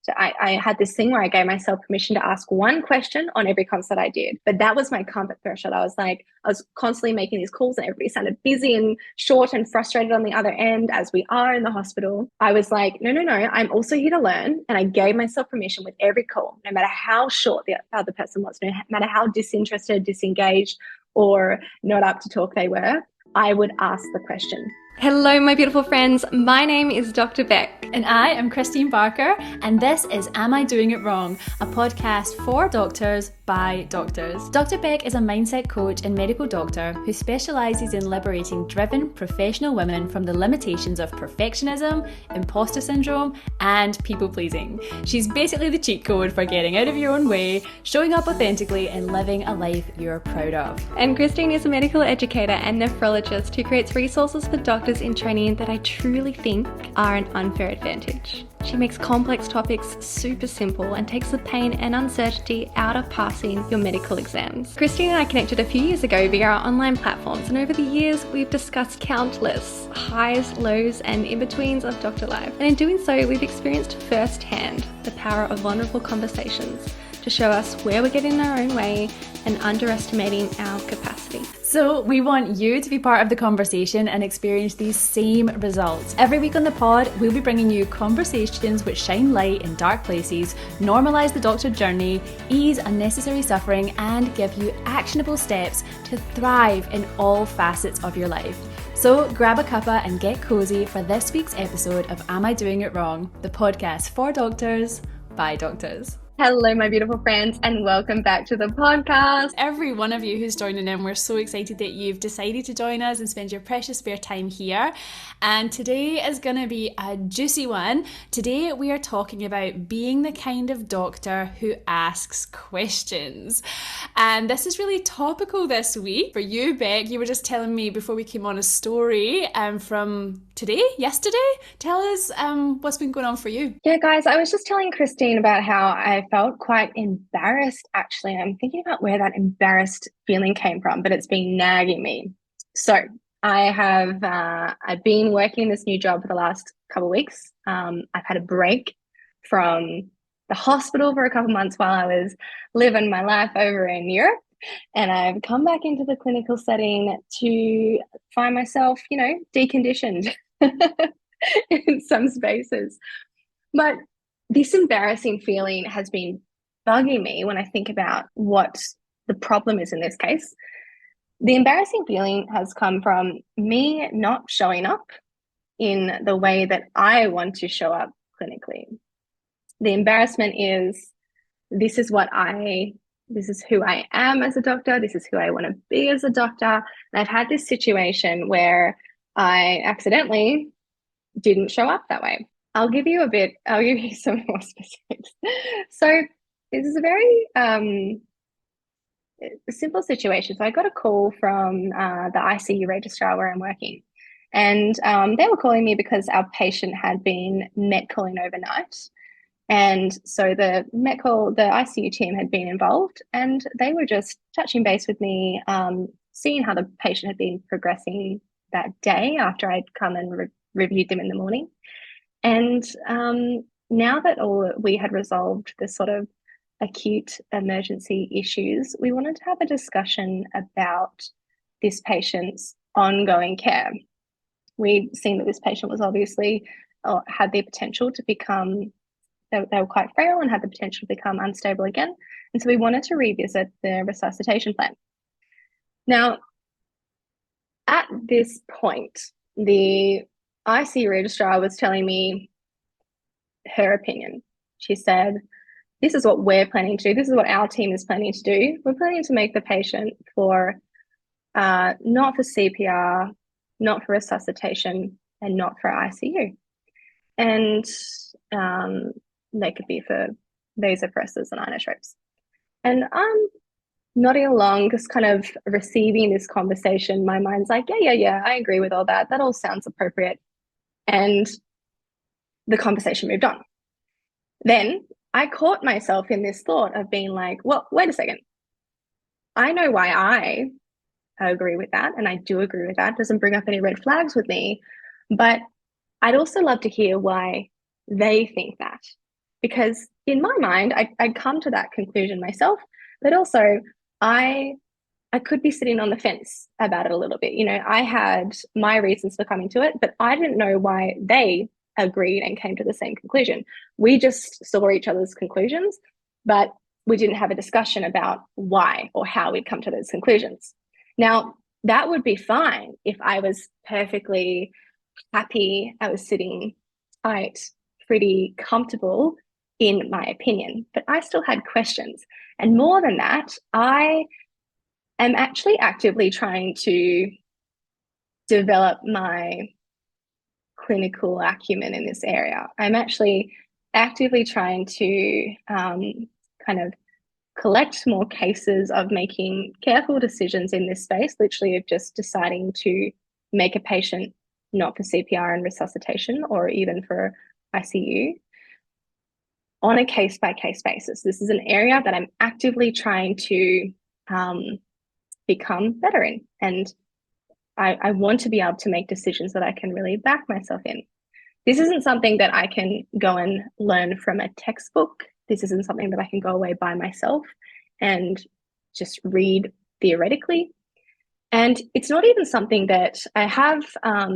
So I had this thing where I gave myself permission to ask one question on every consult I did. But that was my comfort threshold. I was constantly making these calls and everybody sounded busy and short and frustrated on the other end, as we are in the hospital. I was like, no, no, no, I'm also here to learn. And I gave myself permission with every call, no matter how short the other person was, no matter how disinterested, disengaged, or not up to talk they were, I would ask the question. Hello, my beautiful friends. My name is Dr. Becc. And I am Christine Barker, and this is Am I Doing It Wrong? A podcast for doctors by doctors. Dr. Becc is a mindset coach and medical doctor who specialises in liberating driven professional women from the limitations of perfectionism, imposter syndrome, and people pleasing. She's basically the cheat code for getting out of your own way, showing up authentically, and living a life you're proud of. And Christine is a medical educator and nephrologist who creates resources for doctors in training that I truly think are an unfair advantage. She makes complex topics super simple and takes the pain and uncertainty out of passing your medical exams. Christine and I connected a few years ago via our online platforms, and over the years we've discussed countless highs, lows, and in-betweens of doctor life. And in doing so, we've experienced firsthand the power of vulnerable conversations to show us where we're getting in our own way and underestimating our capacity. So we want you to be part of the conversation and experience these same results. Every week on the pod, we'll be bringing you conversations which shine light in dark places, normalise the doctor journey, ease unnecessary suffering, and give you actionable steps to thrive in all facets of your life. So grab a cuppa and get cozy for this week's episode of Am I Doing It Wrong? The podcast for doctors by doctors. Hello, my beautiful friends, and welcome back to the podcast. Every one of you who's joining in, we're so excited that you've decided to join us and spend your precious spare time here. And today is going to be a juicy one. Today we are talking about being the kind of doctor who asks questions. And this is really topical this week. For you, Becc, you were just telling me before we came on a story from yesterday. Tell us what's been going on for you. Yeah, guys, I was just telling Christine about how I felt quite embarrassed, actually. I'm thinking about where that embarrassed feeling came from, but it's been nagging me. So I've been working in this new job for the last couple of weeks. I've had a break from the hospital for a couple of months while I was living my life over in Europe. And I've come back into the clinical setting to find myself, deconditioned in some spaces. But this embarrassing feeling has been bugging me when I think about what the problem is in this case. The embarrassing feeling has come from me not showing up in the way that I want to show up clinically. The embarrassment is this is who I am as a doctor. This is who I want to be as a doctor. And I've had this situation where I accidentally didn't show up that way. I'll give you some more specifics. So this is a very simple situation. So I got a call from the ICU registrar where I'm working. And they were calling me because our patient had been met calling overnight. And so the ICU team had been involved, and they were just touching base with me, seeing how the patient had been progressing that day after I'd come and reviewed them in the morning. And now that we had resolved the sort of acute emergency issues, we wanted to have a discussion about this patient's ongoing care. We'd seen that this patient was obviously had the potential to become, they were quite frail and had the potential to become unstable again. And so we wanted to revisit the resuscitation plan. Now, at this point, the ICU registrar was telling me her opinion. She said, this is what we're planning to do. This is what our team is planning to do. We're planning to make the patient for not for CPR, not for resuscitation, and not for ICU. And they could be for vasopressors and inotropes. And I'm nodding along, just kind of receiving this conversation. My mind's like, yeah, I agree with all that. That all sounds appropriate. And the conversation moved on. Then I caught myself in this thought of being like, well, wait a second. I know why I agree with that, and I do agree with that. It doesn't bring up any red flags with me, but I'd also love to hear why they think that. because in my mind, I'd come to that conclusion myself, but also I I could be sitting on the fence about it a little bit. I had my reasons for coming to it, but I didn't know why they agreed and came to the same conclusion. We just saw each other's conclusions, but we didn't have a discussion about why or how we'd come to those conclusions. Now, that would be fine if I was perfectly happy, I was sitting tight, pretty comfortable in my opinion, but I still had questions. And more than that, I am actually actively trying to develop my clinical acumen in this area. I'm actually actively trying to kind of collect more cases of making careful decisions in this space, literally of just deciding to make a patient not for CPR and resuscitation or even for ICU on a case by case basis. This is an area that I'm actively trying to become better in. And I want to be able to make decisions that I can really back myself in. This isn't something that I can go and learn from a textbook. This isn't something that I can go away by myself and just read theoretically. And it's not even something that I have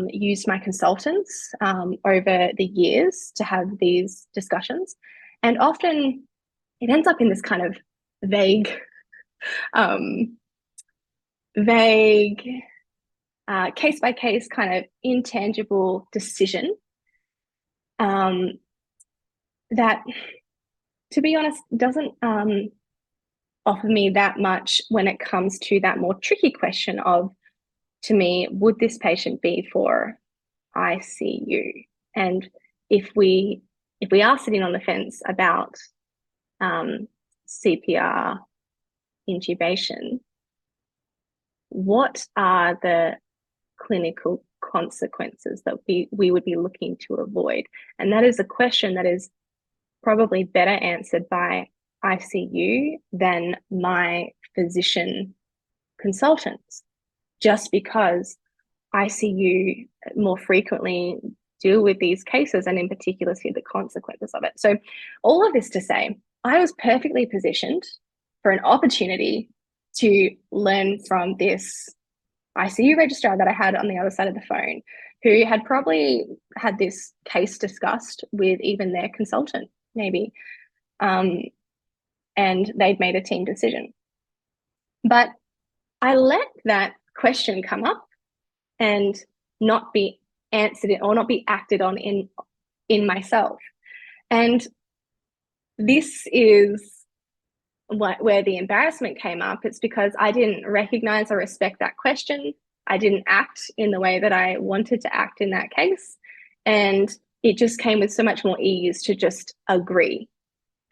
used my consultants over the years to have these discussions. And often it ends up in this kind of vague, um, vague, case by case kind of intangible decision that, to be honest, doesn't offer me that much when it comes to that more tricky question of, to me, would this patient be for ICU? And if we are sitting on the fence about CPR intubation, what are the clinical consequences that we would be looking to avoid? And that is a question that is probably better answered by ICU than my physician consultants, just because ICU more frequently deal with these cases and in particular see the consequences of it. So all of this to say, I was perfectly positioned for an opportunity to learn from this ICU registrar that I had on the other side of the phone, who had probably had this case discussed with even their consultant, maybe, and they'd made a team decision. But I let that question come up and not be answered or not be acted on in myself. And this is where the embarrassment came up. It's because I didn't recognize or respect that question. I didn't act in the way that I wanted to act in that case. And it just came with so much more ease to just agree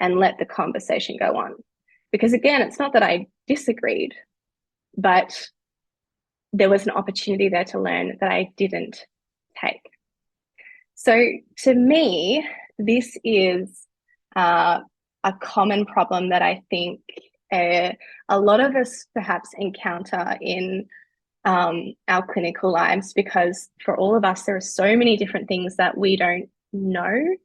and let the conversation go on. Because again, it's not that I disagreed, but there was an opportunity there to learn that I didn't take. So to me, this is a common problem that I think a lot of us perhaps encounter in our clinical lives, because for all of us, there are so many different things that we don't know,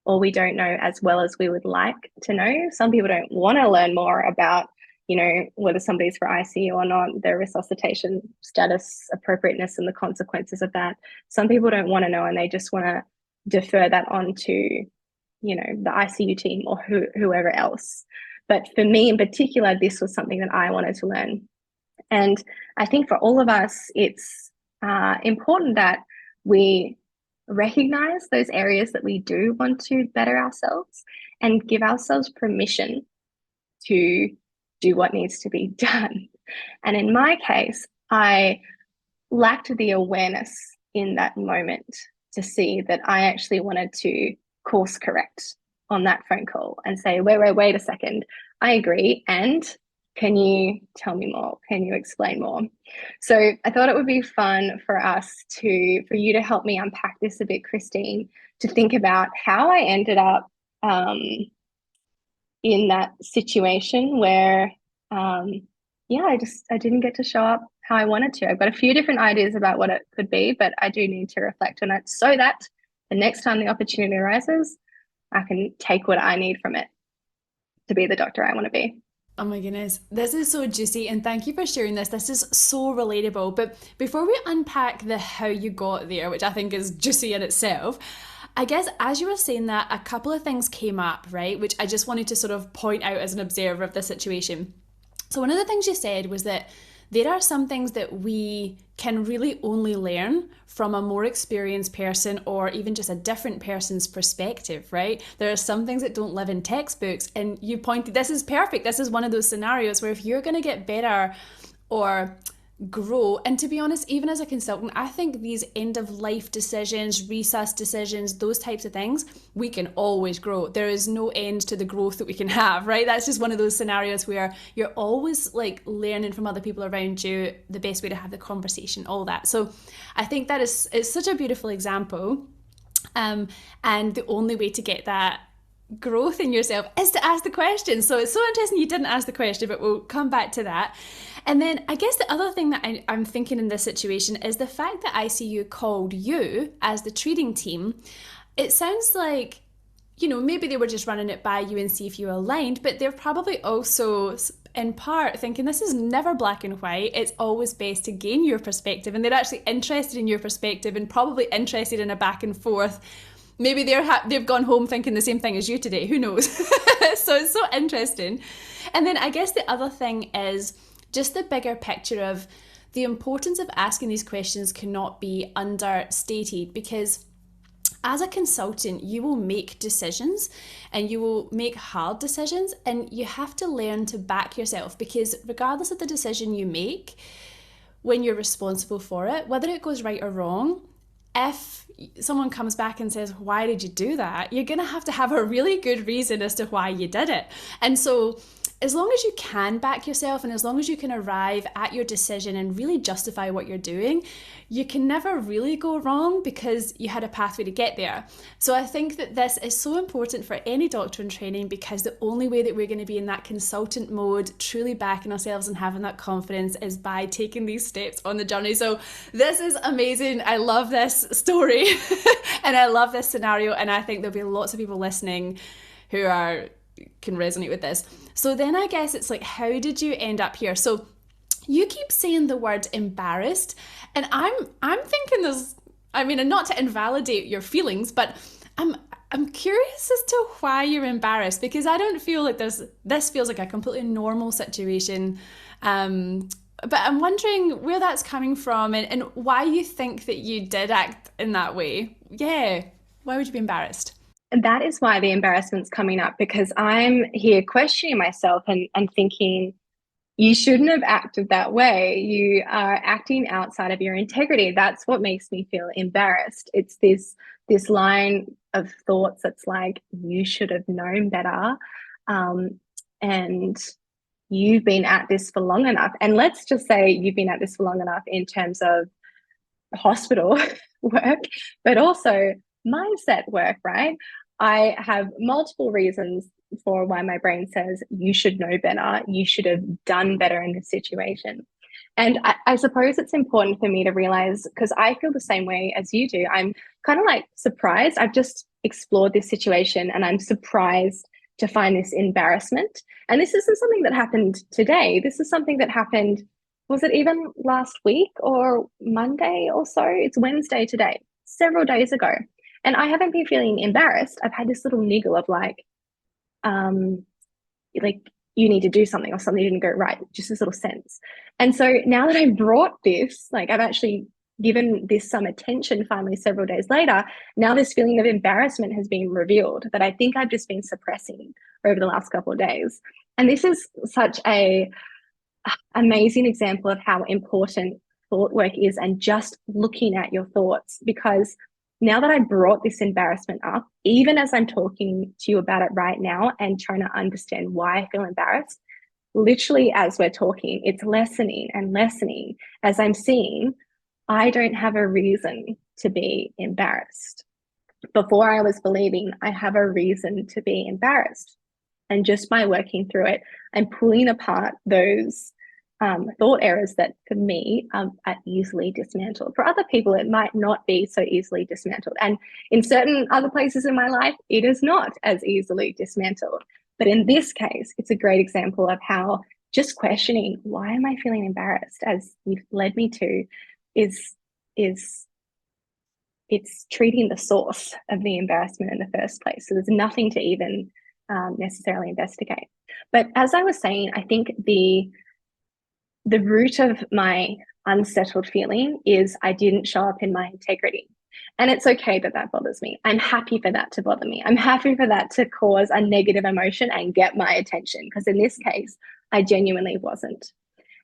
or we don't know as well as we would like to know. Some people don't want to learn more about, whether somebody's for ICU or not, their resuscitation status, appropriateness, and the consequences of that. Some people don't want to know, and they just want to defer that on to, the ICU team or whoever else. But for me in particular, this was something that I wanted to learn. And I think for all of us, it's important that we recognize those areas that we do want to better ourselves and give ourselves permission to do what needs to be done. And in my case, I lacked the awareness in that moment to see that I actually wanted to course correct on that phone call and say, wait a second, I agree. And can you tell me more? Can you explain more? So I thought it would be fun for you to help me unpack this a bit, Christine, to think about how I ended up in that situation where, I didn't get to show up how I wanted to. I've got a few different ideas about what it could be, but I do need to reflect on it so that the next time the opportunity arises, I can take what I need from it to be the doctor I want to be. Oh my goodness, this is so juicy, and thank you for sharing this. This is so relatable. But before we unpack the how you got there, which I think is juicy in itself, I guess as you were saying that, a couple of things came up, right? Which I just wanted to sort of point out as an observer of the situation. So one of the things you said was that there are some things that we can really only learn from a more experienced person or even just a different person's perspective, right? There are some things that don't live in textbooks, and you pointed, this is perfect. This is one of those scenarios where if you're going to get better or grow, and to be honest, even as a consultant, I think these end of life decisions, resus decisions, those types of things, we can always grow. There is no end to the growth that we can have, right? That's just one of those scenarios where you're always like learning from other people around you, the best way to have the conversation, all that. So I think that is such a beautiful example. And the only way to get that growth in yourself is to ask the question. So it's so interesting you didn't ask the question, but we'll come back to that. And then I guess the other thing that I'm thinking in this situation is the fact that ICU called you as the treating team. It sounds like, you know, maybe they were just running it by you and see if you aligned, but they're probably also in part thinking this is never black and white. It's always best to gain your perspective, and they're actually interested in your perspective and probably interested in a back and forth. Maybe they've gone home thinking the same thing as you today. Who knows? So it's so interesting. And then I guess the other thing is just the bigger picture of the importance of asking these questions cannot be understated, because as a consultant, you will make decisions and you will make hard decisions, and you have to learn to back yourself, because regardless of the decision you make, when you're responsible for it, whether it goes right or wrong, if someone comes back and says, why did you do that? You're going to have a really good reason as to why you did it. And so as long as you can back yourself, and as long as you can arrive at your decision and really justify what you're doing, you can never really go wrong because you had a pathway to get there. So I think that this is so important for any doctor in training, because the only way that we're going to be in that consultant mode, truly backing ourselves and having that confidence, is by taking these steps on the journey. So this is amazing. I love this story and I love this scenario, and I think there'll be lots of people listening who can resonate with this. So then I guess it's like, how did you end up here? So you keep saying the word embarrassed, and I'm thinking this, I mean, and not to invalidate your feelings, but I'm curious as to why you're embarrassed, because I don't feel like this feels like a completely normal situation. But I'm wondering where that's coming from, and why you think that you did act in that way. Yeah, why would you be embarrassed? And that is why the embarrassment's coming up, because I'm here questioning myself and thinking, you shouldn't have acted that way. You are acting outside of your integrity. That's what makes me feel embarrassed. It's this line of thoughts that's like, you should have known better. And you've been at this for long enough. And let's just say you've been at this for long enough in terms of hospital work, but also mindset work, right? I have multiple reasons for why my brain says you should know better, you should have done better in this situation. And I suppose it's important for me to realize, because I feel the same way as you do. I'm kind of like surprised. I've just explored this situation and I'm surprised to find this embarrassment. And this isn't something that happened today. This is something that happened, was it even last week or Monday or so? It's Wednesday today, several days ago. And I haven't been feeling embarrassed. I've had this little niggle of like you need to do something or something didn't go right, just this little sense. And so now that I've brought this, like I've actually given this some attention finally several days later, now this feeling of embarrassment has been revealed that I think I've just been suppressing over the last couple of days. And this is such a amazing example of how important thought work is, and just looking at your thoughts, because now that I brought this embarrassment up, even as I'm talking to you about it right now and trying to understand why I feel embarrassed, literally as we're talking, it's lessening and lessening as I'm seeing I don't have a reason to be embarrassed. Before I was believing I have a reason to be embarrassed. And just by working through it, I'm pulling apart those thought errors that for me are easily dismantled. For other people, it might not be so easily dismantled. And in certain other places in my life, it is not as easily dismantled. But in this case, it's a great example of how just questioning, why am I feeling embarrassed, as you've led me to, is it's treating the source of the embarrassment in the first place. So there's nothing to even necessarily investigate. But as I was saying, I think the root of my unsettled feeling is I didn't show up in my integrity. And it's okay that that bothers me. I'm happy for that to bother me. I'm happy for that to cause a negative emotion and get my attention, because in this case, I genuinely wasn't.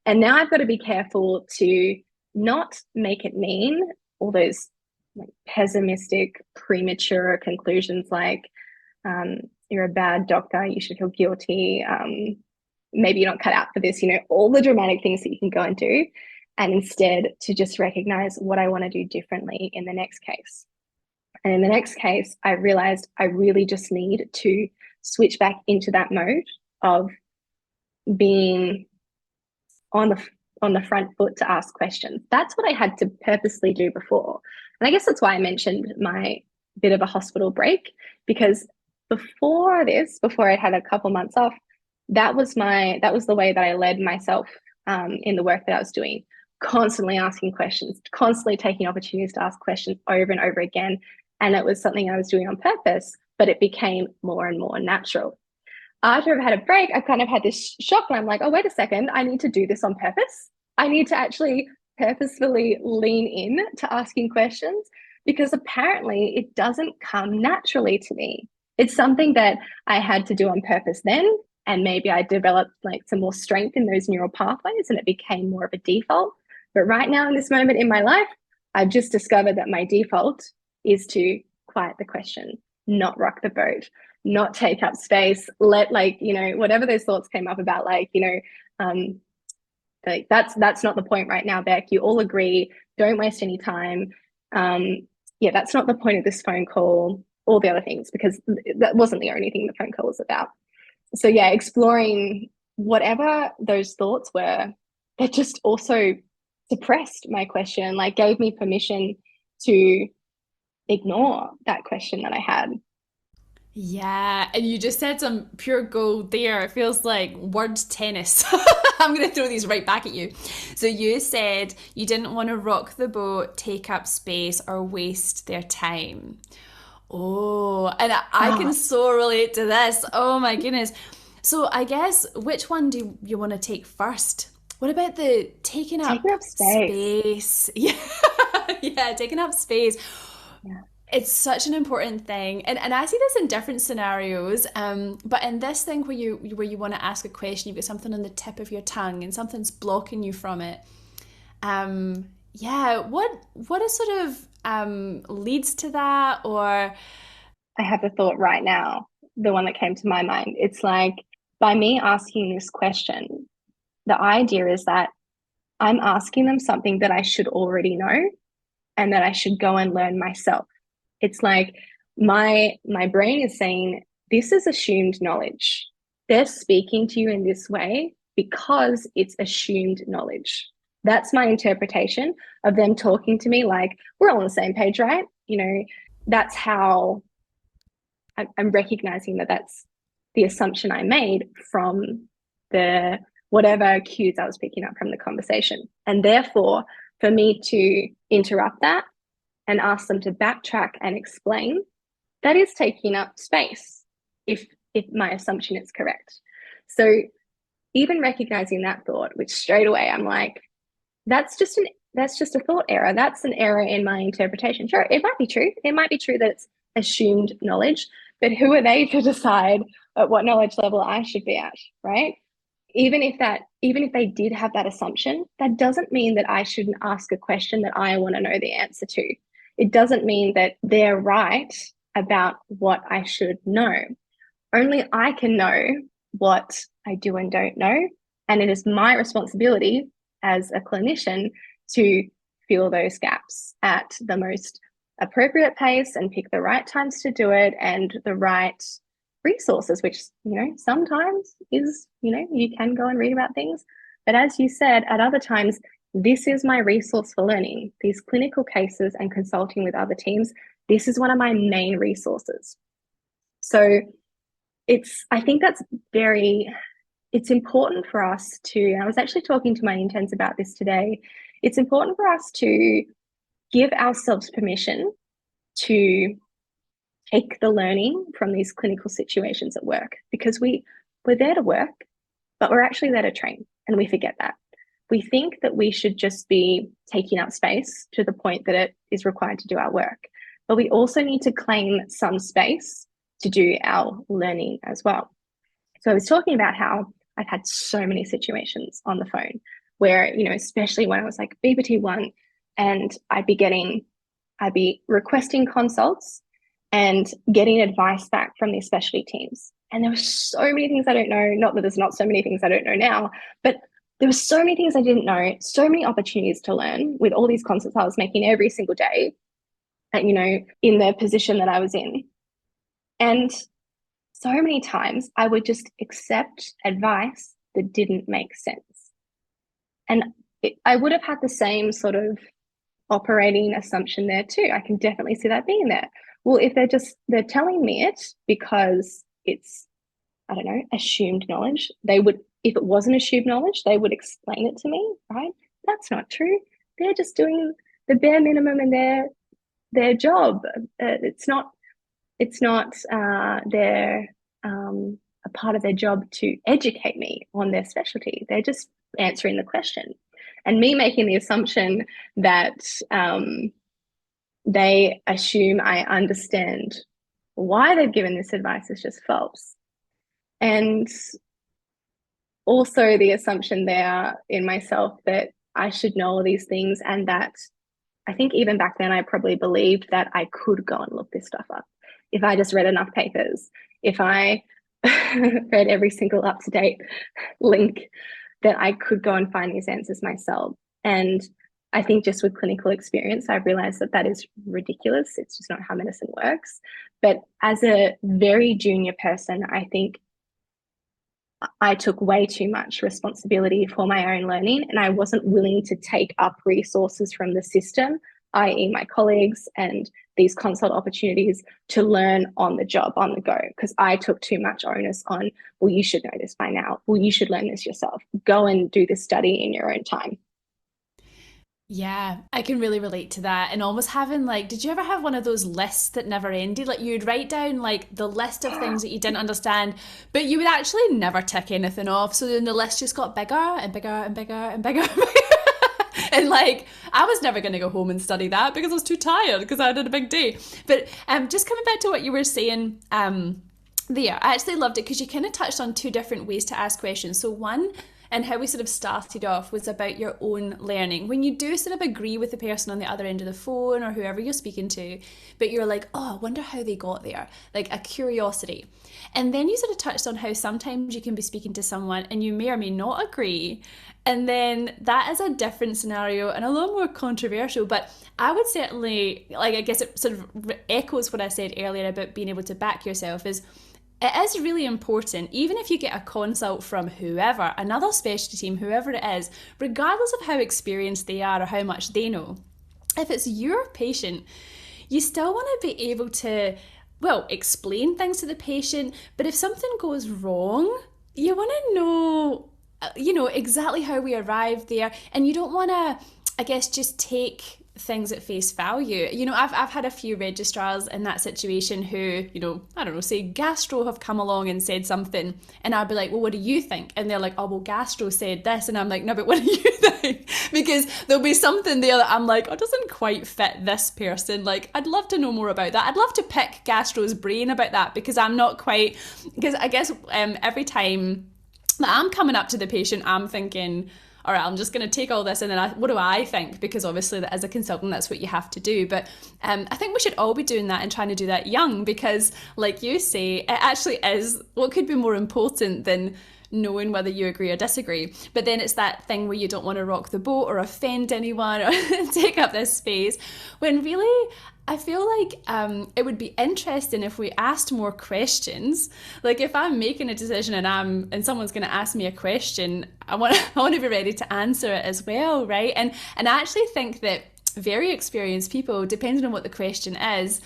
And now I've got to be careful to not make it mean all those like pessimistic, premature conclusions like you're a bad doctor, you should feel guilty, maybe you're not cut out for this, all the dramatic things that you can go and do. And instead to just recognize what I want to do differently in the next case. And in the next case, I realized I really just need to switch back into that mode of being on the front foot to ask questions. That's what I had to purposely do before. And I guess that's why I mentioned my bit of a hospital break, because before I had a couple months off, that was the way that I led myself in the work that I was doing, constantly asking questions, constantly taking opportunities to ask questions over and over again. And it was something I was doing on purpose, but it became more and more natural. After I've had a break, I've kind of had this shock and I'm like, oh, wait a second, I need to do this on purpose. I need to actually purposefully lean in to asking questions, because apparently it doesn't come naturally to me. It's something that I had to do on purpose then, and maybe I developed like some more strength in those neural pathways and it became more of a default. But right now in this moment in my life, I've just discovered that my default is to quiet the question, not rock the boat, not take up space, let whatever those thoughts came up about, that's not the point right now, Becc. You all agree, don't waste any time. That's not the point of this phone call, all the other things, because that wasn't the only thing the phone call was about. So yeah, exploring whatever those thoughts were that just also suppressed my question, like gave me permission to ignore that question that I had. Yeah, and you just said some pure gold there. It feels like word tennis. I'm going to throw these right back at you. So you said you didn't want to rock the boat, take up space, or waste their time. Oh, and I can so relate to this. Oh my goodness. So I guess, which one do you want to take first? What about the taking up space? Yeah, yeah, taking up space. Yeah. It's such an important thing, and I see this in different scenarios. But in this thing where you want to ask a question, you've got something on the tip of your tongue, and something's blocking you from it. Yeah, what is sort of leads to that? Or I have a thought right now, the one that came to my mind. It's like, by me asking this question, the idea is that I'm asking them something that I should already know and that I should go and learn myself. It's like my brain is saying, this is assumed knowledge. They're speaking to you in this way because it's assumed knowledge. That's my interpretation of them talking to me like, we're all on the same page, right? That's how I'm recognizing that that's the assumption I made from the whatever cues I was picking up from the conversation. And therefore, for me to interrupt that and ask them to backtrack and explain, that is taking up space if my assumption is correct. So even recognizing that thought, which straight away I'm like, that's just a thought error. That's an error in my interpretation. Sure, it might be true. It might be true that it's assumed knowledge, but who are they to decide at what knowledge level I should be at, right? Even if they did have that assumption, that doesn't mean that I shouldn't ask a question that I want to know the answer to. It doesn't mean that they're right about what I should know. Only I can know what I do and don't know. And it is my responsibility as a clinician to fill those gaps at the most appropriate pace and pick the right times to do it and the right resources, which, sometimes is, you can go and read about things. But as you said, at other times, this is my resource for learning. These clinical cases and consulting with other teams, this is one of my main resources. So I think that's it's important for us to, I was actually talking to my interns about this today. It's important for us to give ourselves permission to take the learning from these clinical situations at work, because we're there to work, but we're actually there to train, and we forget that. We think that we should just be taking up space to the point that it is required to do our work, but we also need to claim some space to do our learning as well. So I was talking about how I've had so many situations on the phone where, especially when I was like BBT1, and I'd be requesting consults and getting advice back from these specialty teams. And there were so many things I don't know, not that there's not so many things I don't know now, but there were so many things I didn't know, so many opportunities to learn with all these consults I was making every single day, and, in the position that I was in. And so many times I would just accept advice that didn't make sense. And I would have had the same sort of operating assumption there too. I can definitely see that being there. Well, if they're telling me it because it's, I don't know, assumed knowledge, if it wasn't assumed knowledge, they would explain it to me, right? That's not true. They're just doing the bare minimum in their job. It's not a part of their job to educate me on their specialty. They're just answering the question. And me making the assumption that they assume I understand why they've given this advice is just false. And also the assumption there in myself that I should know all these things, and that I think even back then I probably believed that I could go and look this stuff up if I just read enough papers, if I read every single up-to-date link, that I could go and find these answers myself. And I think just with clinical experience, I realized that that is ridiculous. It's just not how medicine works. But as a very junior person, I think I took way too much responsibility for my own learning, and I wasn't willing to take up resources from the system, i.e. my colleagues and these consult opportunities, to learn on the job, on the go, because I took too much onus on, well, you should know this by now. Well, you should learn this yourself. Go and do this study in your own time. Yeah, I can really relate to that. And almost having did you ever have one of those lists that never ended? Like you'd write down the list of things that you didn't understand, but you would actually never tick anything off. So then the list just got bigger and bigger and bigger and bigger. And I was never going to go home and study that because I was too tired because I had a big day. But just coming back to what you were saying there, I actually loved it because you kind of touched on two different ways to ask questions. So one, and how we sort of started off, was about your own learning. When you do sort of agree with the person on the other end of the phone or whoever you're speaking to, but you're like, oh, I wonder how they got there, like a curiosity. And then you sort of touched on how sometimes you can be speaking to someone and you may or may not agree. And then that is a different scenario and a little more controversial, but I would certainly, I guess it sort of echoes what I said earlier about being able to back yourself, is it is really important, even if you get a consult from whoever, another specialty team, whoever it is, regardless of how experienced they are or how much they know, if it's your patient, you still want to be able to, explain things to the patient, but if something goes wrong, you want to know, exactly how we arrived there, and you don't want to, I guess, just take things at face value. I've had a few registrars in that situation who, I don't know, say gastro have come along and said something, and I'll be like, well, what do you think? And they're like, oh, well, gastro said this, and I'm like, no, but what do you think? Because there'll be something there that I'm like, oh, it doesn't quite fit this person. I'd love to know more about that. I'd love to pick gastro's brain about that, because I'm not quite, because I guess every time that I'm coming up to the patient, I'm thinking, all right, I'm just going to take all this and then what do I think? Because obviously as a consultant, that's what you have to do. But I think we should all be doing that and trying to do that young, because like you say, it actually is what could be more important than knowing whether you agree or disagree. But then it's that thing where you don't want to rock the boat or offend anyone or take up this space, when really I feel like it would be interesting if we asked more questions. Like if I'm making a decision and someone's going to ask me a question, I want to be ready to answer it as well, right? And I actually think that very experienced people, depending on what the question is,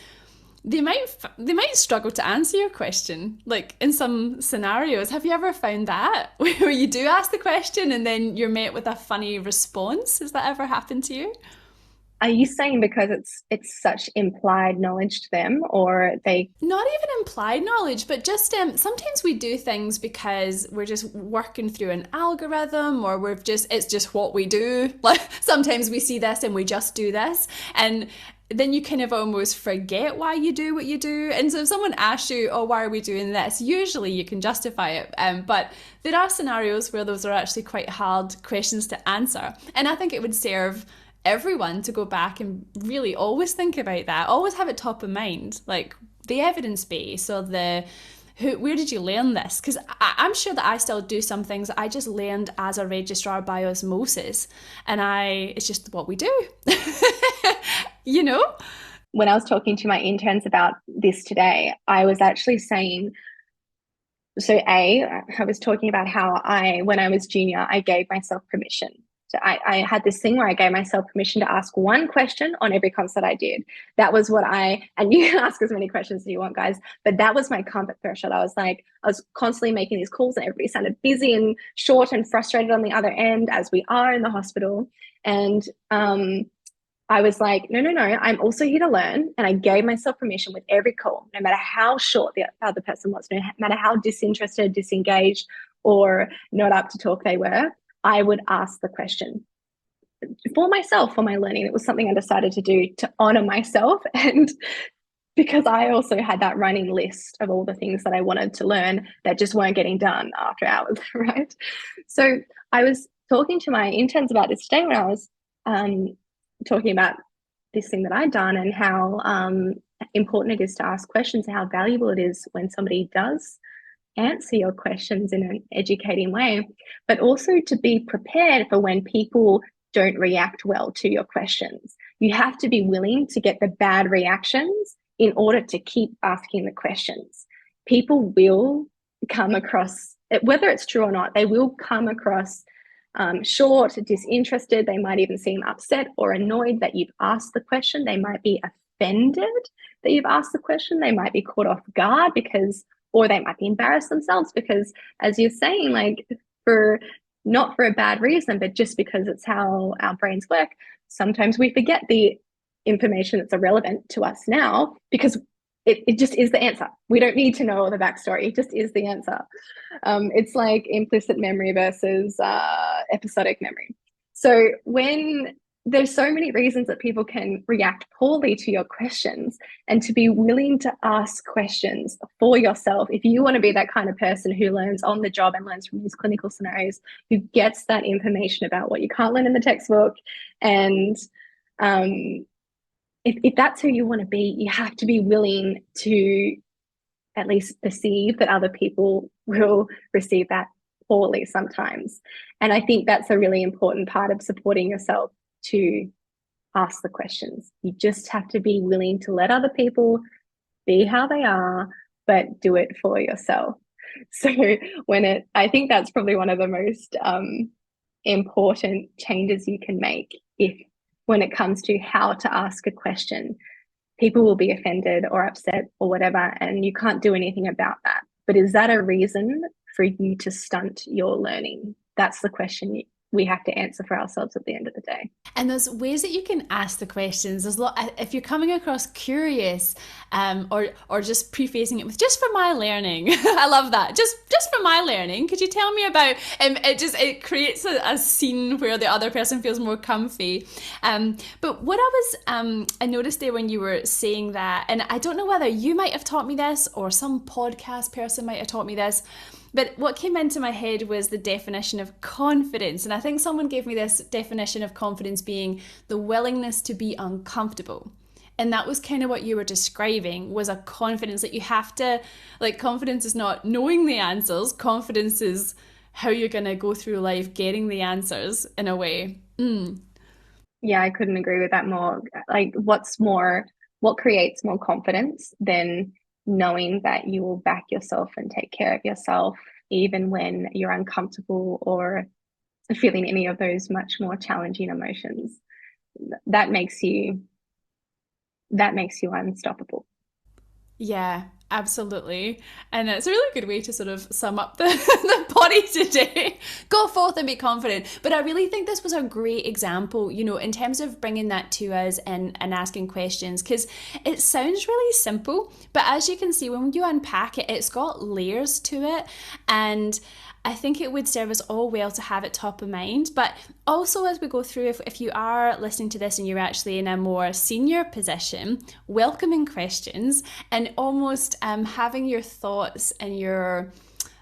they might struggle to answer your question. Like in some scenarios, have you ever found that where you do ask the question and then you're met with a funny response? Has that ever happened to you? Are you saying because it's such implied knowledge to them, or they? Not even implied knowledge, but just sometimes we do things because we're just working through an algorithm, or it's just what we do. Like sometimes we see this and we just do this, and then you kind of almost forget why you do what you do. And so if someone asks you, oh, why are we doing this? Usually you can justify it. But there are scenarios where those are actually quite hard questions to answer. And I think it would serve everyone to go back and really always think about that. Always have it top of mind, like the evidence base or where did you learn this? Because I'm sure that I still do some things that I just learned as a registrar by osmosis, and it's just what we do, you know? When I was talking to my interns about this today, I was actually saying, so I was talking about how when I was junior, I gave myself permission. So I had this thing where I gave myself permission to ask one question on every consult I did. That was and you can ask as many questions as you want, guys, but that was my comfort threshold. I was constantly making these calls and everybody sounded busy and short and frustrated on the other end, as we are in the hospital. And I was like, no, I'm also here to learn. And I gave myself permission with every call, no matter how short the other person was, no matter how disinterested, disengaged, or not up to talk they were. I would ask the question for myself, for my learning. It was something I decided to do to honor myself. And because I also had that running list of all the things that I wanted to learn that just weren't getting done after hours, right? So I was talking to my interns about this today when I was talking about this thing that I'd done and how important it is to ask questions, how valuable it is when somebody does answer your questions in an educating way, but also to be prepared for when people don't react well to your questions. You have to be willing to get the bad reactions in order to keep asking the questions. People will come across, whether it's true or not, they will come across short, disinterested. They might even seem upset or annoyed that you've asked the question. They might be offended that you've asked the question. They might be caught off guard or they might be embarrassed themselves because, as you're saying, like not for a bad reason, but just because it's how our brains work, sometimes we forget the information that's irrelevant to us now because it just is the answer. We don't need to know all the backstory. It just is the answer. It's like implicit memory versus episodic memory. So when there's so many reasons that people can react poorly to your questions, and to be willing to ask questions for yourself. If you want to be that kind of person who learns on the job and learns from these clinical scenarios, who gets that information about what you can't learn in the textbook, and if that's who you want to be, you have to be willing to at least perceive that other people will receive that poorly sometimes. And I think that's a really important part of supporting yourself, to ask the questions. You just have to be willing to let other people be how they are, but do it for yourself. So I think that's probably one of the most important changes you can make when it comes to how to ask a question. People will be offended or upset or whatever, and you can't do anything about that. But is that a reason for you to stunt your learning? That's the question we have to answer for ourselves at the end of the day. And there's ways that you can ask the questions. If you're coming across curious, or just prefacing it with "just for my learning," I love that. Just for my learning, could you tell me about? It creates a scene where the other person feels more comfy. But what I noticed there when you were saying that, and I don't know whether you might have taught me this or some podcast person might have taught me this. But what came into my head was the definition of confidence. And I think someone gave me this definition of confidence being the willingness to be uncomfortable. And that was kind of what you were describing, was a confidence that you have to, like, confidence is not knowing the answers. Confidence is how you're going to go through life getting the answers in a way. Yeah, I couldn't agree with that more. Like, what's more what creates more confidence than knowing that you will back yourself and take care of yourself, even when you're uncomfortable or feeling any of those much more challenging emotions. That makes you unstoppable. Yeah, absolutely. And it's a really good way to sort of sum up the, the body today. Go forth and be confident. But I really think this was a great example, you know, in terms of bringing that to us and asking questions, because it sounds really simple. But as you can see, when you unpack it, it's got layers to it. And I think it would serve us all well to have it top of mind. But also, as we go through, if you are listening to this and you're actually in a more senior position, welcoming questions and almost having your thoughts and your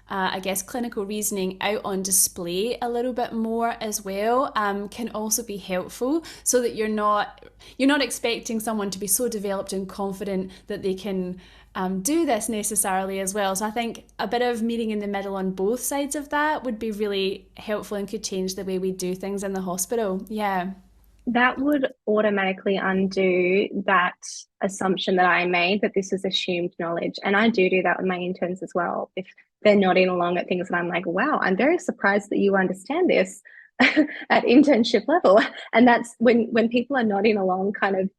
I guess clinical reasoning out on display a little bit more as well can also be helpful, so that you're not expecting someone to be so developed and confident that they can do this necessarily as well. So I think a bit of meeting in the middle on both sides of that would be really helpful and could change the way we do things in the hospital. Yeah. That would automatically undo that assumption that I made that this is assumed knowledge. And I do that with my interns as well. If they're nodding along at things and I'm like, wow, I'm very surprised that you understand this at internship level. And that's when people are nodding along kind of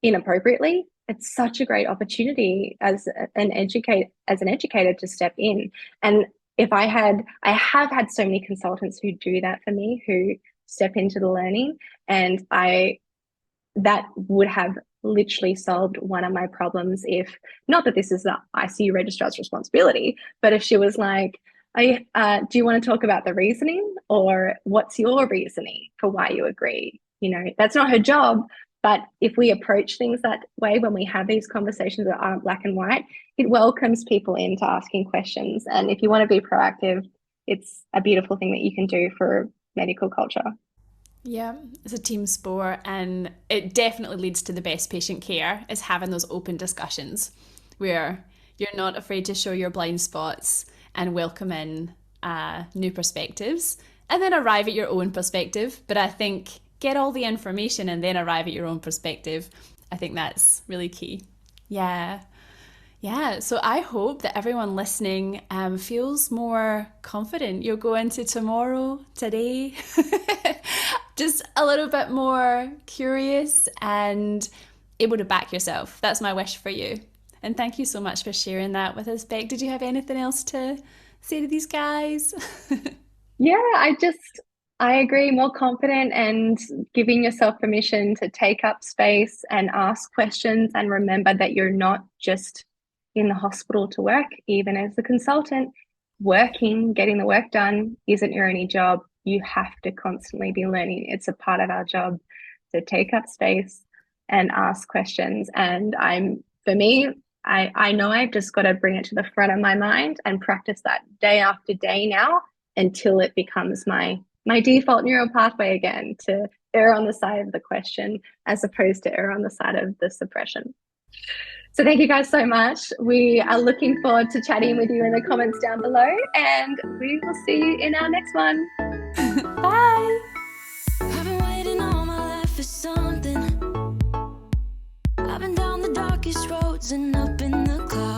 inappropriately, it's such a great opportunity as an educator to step in. And I have had so many consultants who do that for me, who step into the learning, and that would have literally solved one of my problems. If not that this is the ICU registrar's responsibility, but if she was like, do you want to talk about the reasoning, or what's your reasoning for why you agree? You know, that's not her job. But if we approach things that way, when we have these conversations that aren't black and white, it welcomes people into asking questions. And if you want to be proactive, it's a beautiful thing that you can do for medical culture. Yeah, it's a team sport, and it definitely leads to the best patient care, is having those open discussions where you're not afraid to show your blind spots and welcome in new perspectives, and then arrive at your own perspective. But I think get all the information and then arrive at your own perspective. I think that's really key. Yeah. Yeah, so I hope that everyone listening feels more confident. You'll go into tomorrow, today, just a little bit more curious and able to back yourself. That's my wish for you. And thank you so much for sharing that with us, Becc. Did you have anything else to say to these guys? Yeah, I agree, more confident and giving yourself permission to take up space and ask questions, and remember that you're not just in the hospital to work. Even as a consultant, working, getting the work done isn't your only job. You have to constantly be learning. It's a part of our job to take up space and ask questions. And for me, I know I've just got to bring it to the front of my mind and practice that day after day now, until it becomes my default neural pathway again, to err on the side of the question as opposed to err on the side of the suppression. So thank you guys so much. We are looking forward to chatting with you in the comments down below, and we will see you in our next one. Bye. I've been waiting all my life for something. I've been down the darkest roads and up in the clouds.